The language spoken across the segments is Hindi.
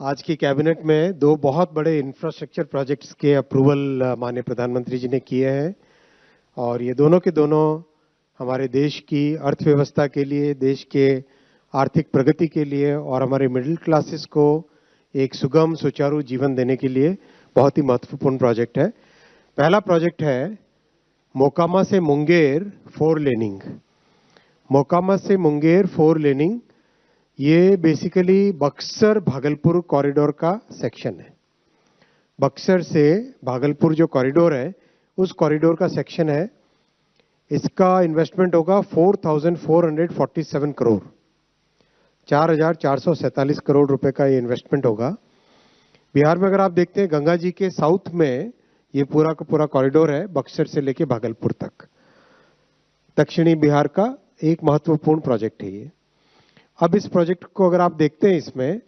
आज की कैबिनेट में दो बहुत बड़े इंफ्रास्ट्रक्चर प्रोजेक्ट्स के अप्रूवल माननीय प्रधानमंत्री जी ने किए हैं और ये दोनों के दोनों हमारे देश की अर्थव्यवस्था के लिए, देश के आर्थिक प्रगति के लिए और हमारे मिडिल क्लासेस को एक सुगम सुचारू जीवन देने के लिए बहुत ही महत्वपूर्ण प्रोजेक्ट है। पहला प्रोजेक्ट है मोकामा से मुंगेर 4 लेनिंग। मोकामा से मुंगेर 4 लेनिंग ये बेसिकली बक्सर भागलपुर कॉरिडोर का सेक्शन है। बक्सर से भागलपुर जो कॉरिडोर है उस कॉरिडोर का सेक्शन है। इसका इन्वेस्टमेंट होगा 4,447 करोड़, 4,447 करोड़ रुपए का ये इन्वेस्टमेंट होगा। बिहार में अगर आप देखते हैं गंगा जी के साउथ में ये पूरा का पूरा कॉरिडोर है, बक्सर से लेके भागलपुर तक। दक्षिणी बिहार का एक महत्वपूर्ण प्रोजेक्ट है ये। अब इस प्रोजेक्ट को अगर आप देखते हैं, इसमें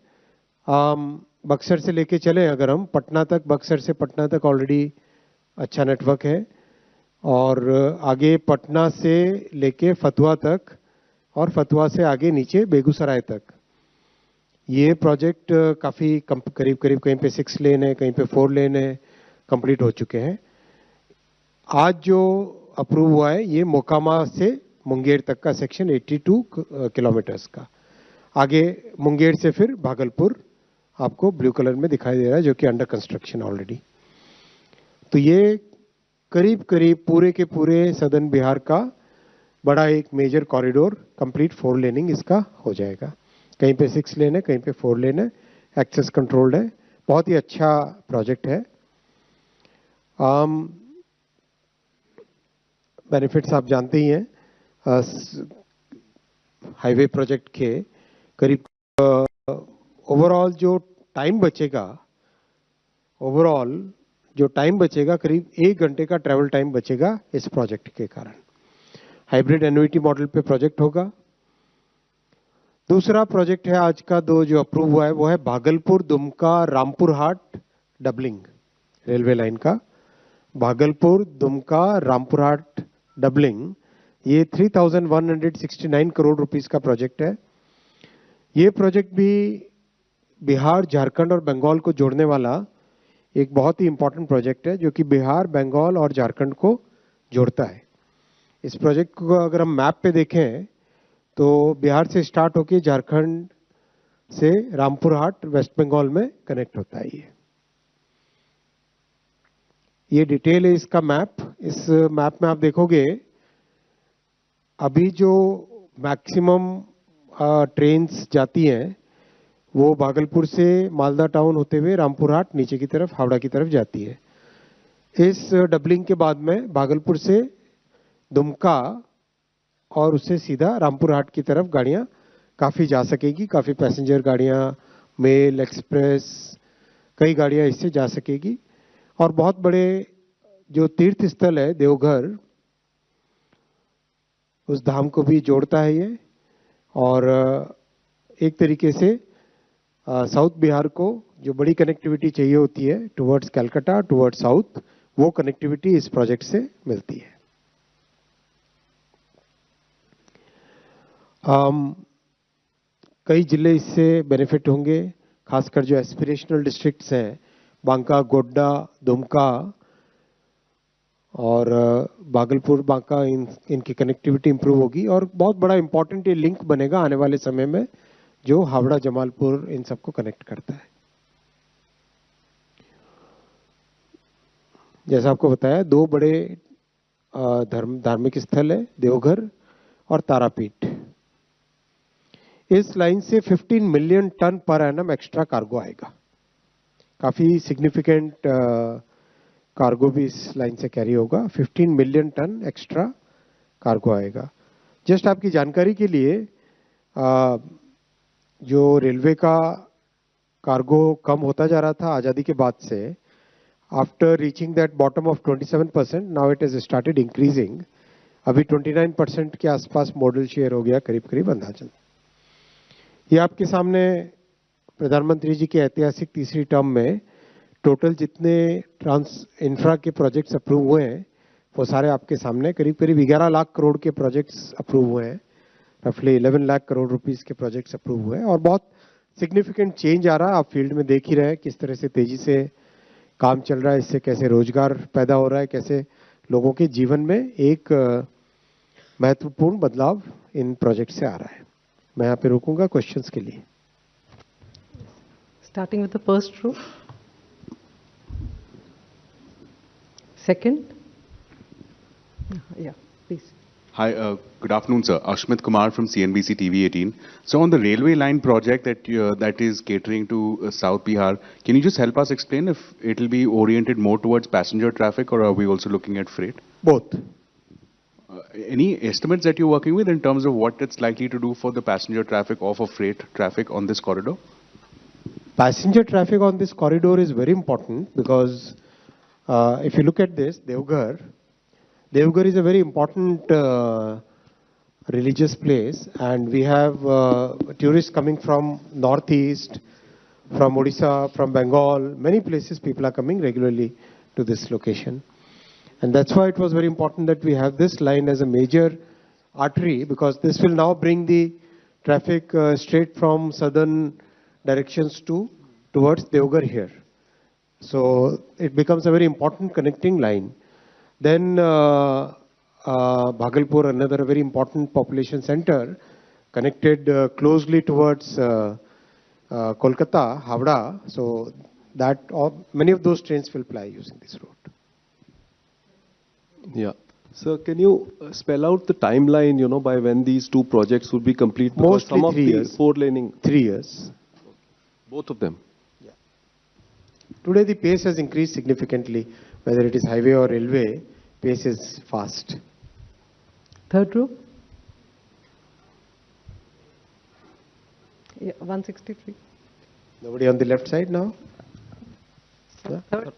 बक्सर से लेके चले अगर हम पटना तक, बक्सर से पटना तक ऑलरेडी अच्छा नेटवर्क है और आगे पटना से लेके फतुहा तक और फतुहा से आगे नीचे बेगूसराय तक ये प्रोजेक्ट काफ़ी करीब करीब कहीं पे 6 लेन है, कहीं पे 4 लेन है, कंप्लीट हो चुके हैं। आज जो अप्रूव हुआ है ये मोकामा से मुंगेर तक का सेक्शन 82 किलोमीटर्स का। आगे मुंगेर से फिर भागलपुर आपको ब्लू कलर में दिखाई दे रहा है जो कि अंडर कंस्ट्रक्शन ऑलरेडी। तो ये करीब करीब पूरे के पूरे सदर्न बिहार का बड़ा एक मेजर कॉरिडोर कंप्लीट 4 लेनिंग इसका हो जाएगा। कहीं पे 6 लेन है, कहीं पे 4 लेन है, एक्सेस कंट्रोल्ड है। बहुत ही अच्छा प्रोजेक्ट है। बेनिफिट्स आप जानते ही हैं। हाईवे प्रोजेक्ट के करीब ओवरऑल जो टाइम बचेगा करीब 1 घंटे का ट्रैवल टाइम बचेगा इस प्रोजेक्ट के कारण। हाइब्रिड एन्युइटी मॉडल पे प्रोजेक्ट होगा। दूसरा प्रोजेक्ट है आज का जो अप्रूव हुआ है वो है Bhagalpur Dumka Rampurhat doubling railway line का। भागलपुर दुमका रामपुरहाट डबलिंग ये 3,169 करोड़ रुपीस का प्रोजेक्ट है। ये प्रोजेक्ट भी बिहार, झारखंड और बंगाल को जोड़ने वाला एक बहुत ही इंपॉर्टेंट प्रोजेक्ट है जो कि बिहार, बंगाल और झारखंड को जोड़ता है। इस प्रोजेक्ट को अगर हम मैप पे देखें तो बिहार से स्टार्ट होकर झारखंड से रामपुरहाट वेस्ट बंगाल में कनेक्ट होता है। ये डिटेल है इसका मैप। इस मैप में आप देखोगे अभी जो मैक्सिमम ट्रेन्स जाती हैं वो भागलपुर से मालदा टाउन होते हुए रामपुरहाट नीचे की तरफ हावड़ा की तरफ जाती है। इस डबलिंग के बाद में भागलपुर से दुमका और उससे सीधा रामपुरहाट की तरफ गाड़ियां काफ़ी जा सकेगी। काफ़ी पैसेंजर गाड़ियां, मेल, एक्सप्रेस, कई गाड़ियां इससे जा सकेगी। और बहुत बड़े जो तीर्थ स्थल है देवघर, उस धाम को भी जोड़ता है ये। और एक तरीके से साउथ बिहार को जो बड़ी कनेक्टिविटी चाहिए होती है टुवर्ड्स कलकत्ता, टुवर्ड्स साउथ, वो कनेक्टिविटी इस प्रोजेक्ट से मिलती है। कई जिले इससे बेनिफिट होंगे, खासकर जो एस्पिरेशनल डिस्ट्रिक्ट्स हैं, बांका, गोड्डा, दुमका और भागलपुर, बांका, इनकी कनेक्टिविटी इंप्रूव होगी और बहुत बड़ा इंपॉर्टेंट ये लिंक बनेगा आने वाले समय में जो हावड़ा, जमालपुर इन सबको कनेक्ट करता है। जैसा आपको बताया, 2 बड़े धार्मिक स्थल है, देवघर और तारापीठ। इस लाइन से 15 million ton per annum extra cargo आएगा। काफी सिग्निफिकेंट कार्गो भी इस लाइन से कैरी होगा। 15 मिलियन टन एक्स्ट्रा कार्गो आएगा। जस्ट आपकी जानकारी के लिए, जो रेलवे का कार्गो कम होता जा रहा था आज़ादी के बाद से, after reaching that bottom of 27%, now it is started increasing. अभी 29% के आसपास मॉडल शेयर हो गया करीब करीब अंदाजन। ये आपके सामने प्रधानमंत्री जी के ऐतिहासिक तीसरी टर्म में टोटल जितने इंफ्रा के प्रोजेक्ट्स अप्रूव हुए हैं वो सारे आपके सामने करीब करीब 11 लाख करोड़ के प्रोजेक्ट्स अप्रूव हुए हैं। रफली 11 लाख करोड़ रुपीस के प्रोजेक्ट्स अप्रूव हुए हैं और बहुत सिग्निफिकेंट चेंज आ रहा है। आप फील्ड में देख ही रहे हैं किस तरह से तेजी से काम चल रहा है, इससे कैसे रोजगार पैदा हो रहा है, कैसे लोगों के जीवन में एक महत्वपूर्ण बदलाव इन प्रोजेक्ट से आ रहा है। मैं यहाँ पे रुकूंगा क्वेश्चंस के लिए। Starting with the first row. Second. Yeah, please. Hi, good afternoon, sir. Ashmit Kumar from CNBC TV 18. So on the railway line project that is catering to South Bihar, can you just help us explain if it will be oriented more towards passenger traffic, or are we also looking at freight? Both. Any estimates that you're working with in terms of what it's likely to do for the passenger traffic or for freight traffic on this corridor? Passenger traffic on this corridor is very important because if you look at this, Devghar is a very important religious place, and we have tourists coming from northeast, from Odisha, from Bengal, many places people are coming regularly to this location. And that's why it was very important that we have this line as a major artery, because this will now bring the traffic straight from southern directions towards Devghar here. So it becomes a very important connecting line. Then Bhagalpur, another very important population center, connected closely towards Kolkata, Havda. So that many of those trains will ply using this route. Yeah. So can you spell out the timeline, by when these two projects will be complete? Because Mostly some of 3 the years. four-laning, 3 years. both of them. Today the pace has increased significantly. Whether it is highway or railway, pace is fast. Third row. Yeah, 163. Nobody on the left side now? Third.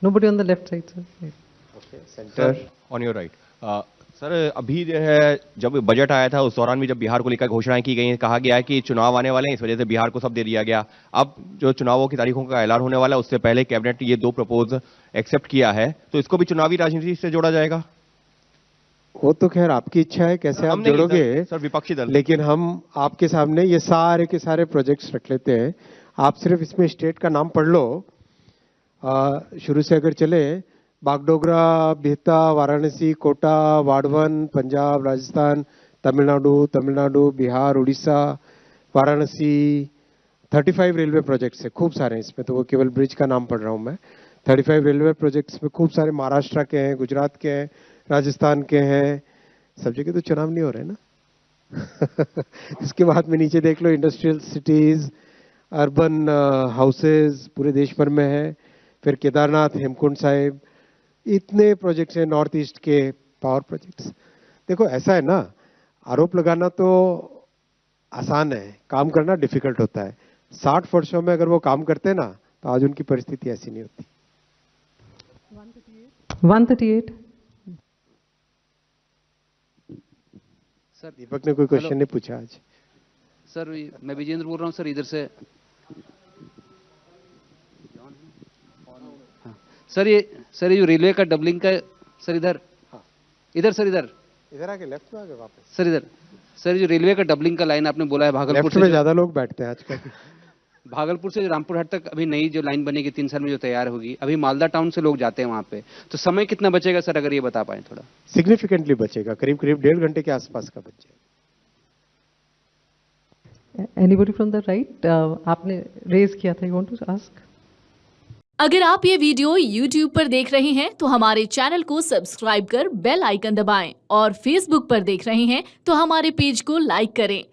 Nobody on the left side, sir. Yeah. Okay, center. On your right sir, अभी जो है जब बजट आया था उस दौरान भी जब बिहार को लेकर घोषणाएं की गई हैं, कहा गया है कि चुनाव आने वाले हैं, इस वजह से बिहार को सब दे दिया गया। अब जो चुनावों की तारीखों का ऐलान होने वाला है उससे पहले कैबिनेट ने ये 2 प्रपोज एक्सेप्ट किया है, तो इसको भी चुनावी राजनीति से जोड़ा जाएगा? वो तो खैर आपकी इच्छा है कैसे आप जोड़ोगे सर, विपक्षी दल। लेकिन हम आपके सामने ये सारे के सारे प्रोजेक्ट्स रख लेते हैं। आप सिर्फ इसमें स्टेट का नाम पढ़ लो। शुरू से अगर चले, बागडोगरा, बिहता, वाराणसी, कोटा, वाडवन, पंजाब, राजस्थान, तमिलनाडु, बिहार, उड़ीसा, वाराणसी, 35 रेलवे प्रोजेक्ट्स है, खूब सारे हैं इसमें। तो वो केवल ब्रिज का नाम पढ़ रहा हूँ मैं। 35 रेलवे प्रोजेक्ट्स में खूब सारे महाराष्ट्र के हैं, गुजरात के हैं, राजस्थान के हैं। सब जगह तो चुनाव नहीं हो रहे ना। इसके बाद में नीचे देख लो, इंडस्ट्रियल सिटीज, अर्बन हाउसेज पूरे देश भर में है। फिर केदारनाथ, हेमकुंड साहिब, इतने प्रोजेक्ट्स हैं। नॉर्थ ईस्ट के पावर प्रोजेक्ट्स। देखो ऐसा है ना, आरोप लगाना तो आसान है, काम करना डिफिकल्ट होता है। 60 वर्षों में अगर वो काम करते ना तो आज उनकी परिस्थिति ऐसी नहीं होती। 138. सर दीपक ने कोई क्वेश्चन नहीं पूछा आज। सर मैं विजेंद्र बोल रहा हूँ सर, इधर से। हाँ। सर ये जो रेलवे का डबलिंग का, सर इधर, इधर सर, इधर आके लेफ्ट में आगे वापस सर, इधर सर, जो रेलवे का डबलिंग का लाइन आपने बोला है भागलपुर लेफ्ट में ज्यादा लोग बैठते हैं आजकल। भागलपुर से रामपुर हाट तक अभी नई जो लाइन बनेगी 3 साल में जो तैयार होगी, अभी मालदा टाउन से लोग जाते हैं वहां पे, तो समय कितना बचेगा सर, अगर ये बता पाए थोड़ा? सिग्निफिकेंटली बचेगा, करीब 1.5 घंटे के आसपास का बच जाएगा। Anybody from the right? आपने रेज किया था, you want to ask? अगर आप ये वीडियो YouTube पर देख रहे हैं तो हमारे चैनल को सब्सक्राइब कर बेल आइकन दबाएं, और Facebook पर देख रहे हैं तो हमारे पेज को लाइक करें।